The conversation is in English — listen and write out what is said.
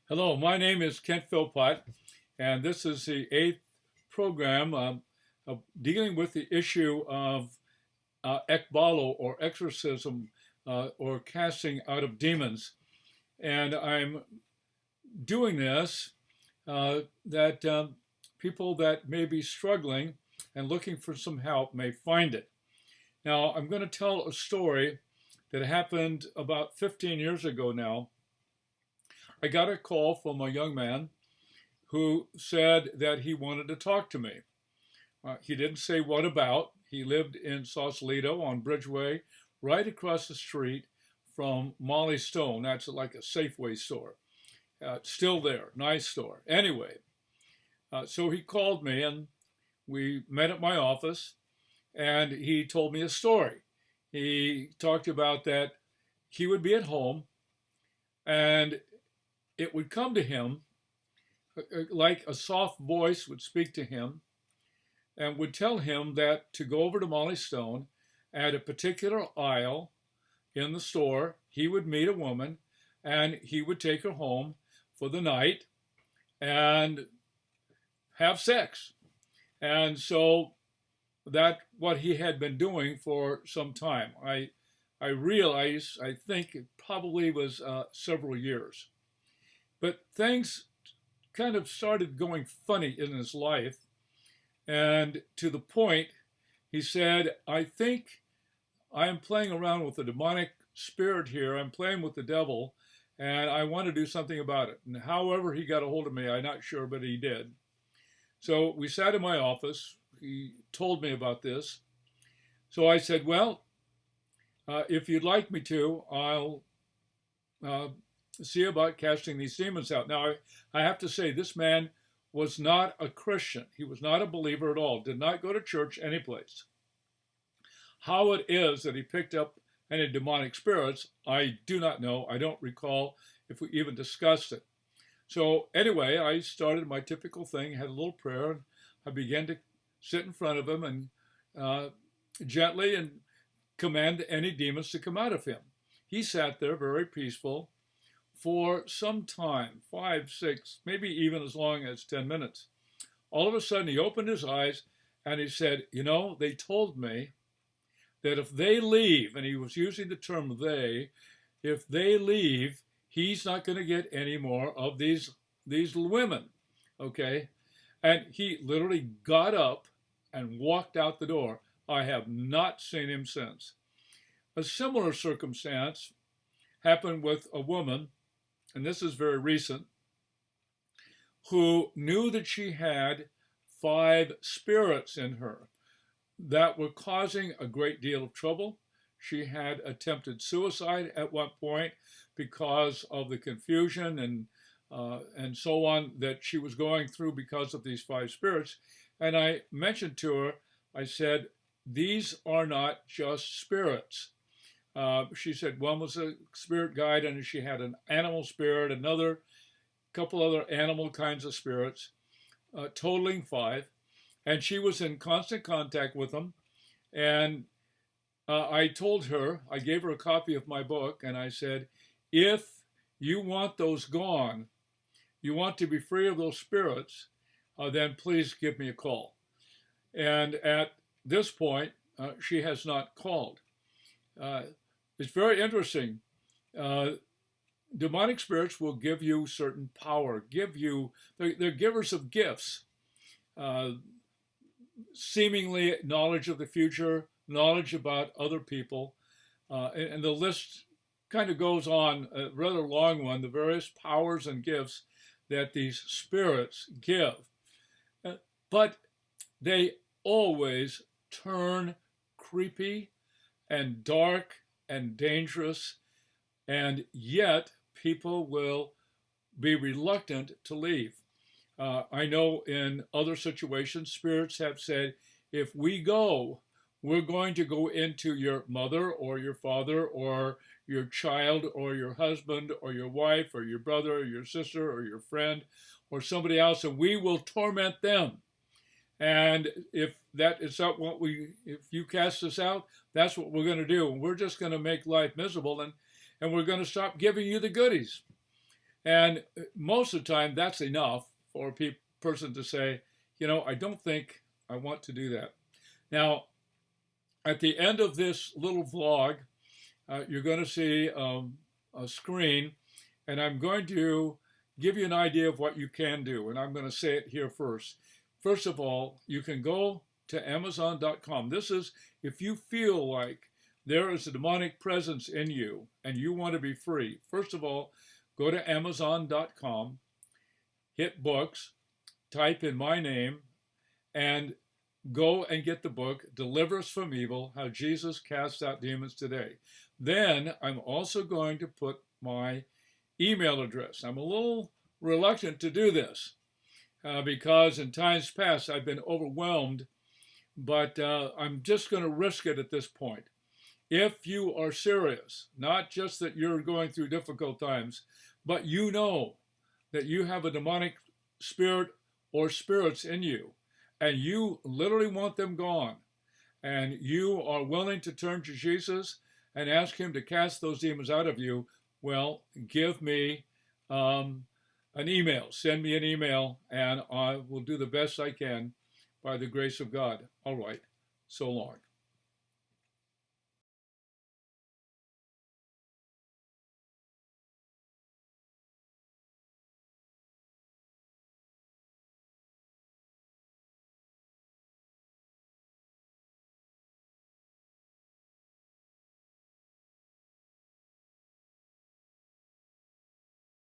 Hello, my name is Kent Philpott, and this is the eighth program dealing with the issue of ekbalo or exorcism or casting out of demons. And I'm doing this that people that may be struggling and looking for some help may find it. Now, I'm going to tell a story that happened about 15 years ago now. I got a call from a young man who said that he wanted to talk to me. He didn't say what about. He lived in Sausalito on Bridgeway, right across the street from Molly Stone. That's like a Safeway store. Still there, nice store. Anyway, so he called me and we met at my office and he told me a story. He talked about that he would be at home and it would come to him like a soft voice would speak to him and would tell him that to go over to Molly Stone at a particular aisle in the store, he would meet a woman and he would take her home for the night and have sex. And so that's what he had been doing for some time. I realize, I think it probably was several years. But things kind of started going funny in his life. And to the point, he said, I think I am playing around with a demonic spirit here. I'm playing with the devil, and I want to do something about it. And however he got a hold of me, I'm not sure, but he did. So we sat in my office. He told me about this. So I said, well, if you'd like me to, I'll see about casting these demons out. Now, I have to say, this man was not a Christian. He was not a believer at all, did not go to church anyplace. How it is that he picked up any demonic spirits, I do not know. I don't recall if we even discussed it. So anyway, I started my typical thing, had a little prayer, and I began to sit in front of him and gently and command any demons to come out of him. He sat there very peaceful for some time, 5, 6, maybe even as long as 10 minutes. All of a sudden, he opened his eyes and he said, they told me that if they leave, and he was using the term they, if they leave, he's not going to get any more of these women, okay? And he literally got up and walked out the door. I have not seen him since. A similar circumstance happened with a woman, and this is very recent, who knew that she had 5 spirits in her that were causing a great deal of trouble. She had attempted suicide at one point because of the confusion and so on that she was going through because of these 5 spirits. And I mentioned to her, I said, these are not just spirits. She said one was a spirit guide and she had an animal spirit, another couple other animal kinds of spirits, totaling 5. And she was in constant contact with them. And I told her, I gave her a copy of my book, and I said, if you want those gone, you want to be free of those spirits, then please give me a call. And at this point, she has not called. It's very interesting. Demonic spirits will give you certain power, they're givers of gifts, seemingly knowledge of the future, knowledge about other people, and the list kind of goes on, a rather long one, the various powers and gifts that these spirits give. But they always turn creepy and dark and dangerous, and yet people will be reluctant to leave. I know in other situations, spirits have said, if we go, we're going to go into your mother or your father or your child or your husband or your wife or your brother or your sister or your friend or somebody else, and we will torment them. And if that is not if you cast us out, that's what we're going to do. We're just going to make life miserable, and we're going to stop giving you the goodies. And most of the time, that's enough for a person to say, I don't think I want to do that. Now, at the end of this little vlog, you're going to see a screen, and I'm going to give you an idea of what you can do. And I'm going to say it here first. First of all, you can go to Amazon.com. This is if you feel like there is a demonic presence in you and you want to be free. First of all, go to Amazon.com, hit books, type in my name, and go and get the book, Deliver Us from Evil, How Jesus Casts Out Demons Today. Then I'm also going to put my email address. I'm a little reluctant to do this because in times past I've been overwhelmed, but I'm just going to risk it at this point. If you are serious, not just that you're going through difficult times, but you know that you have a demonic spirit or spirits in you, and you literally want them gone, and you are willing to turn to Jesus and ask him to cast those demons out of you, well, give me an email. Send me an email, and I will do the best I can by the grace of God. All right. So long.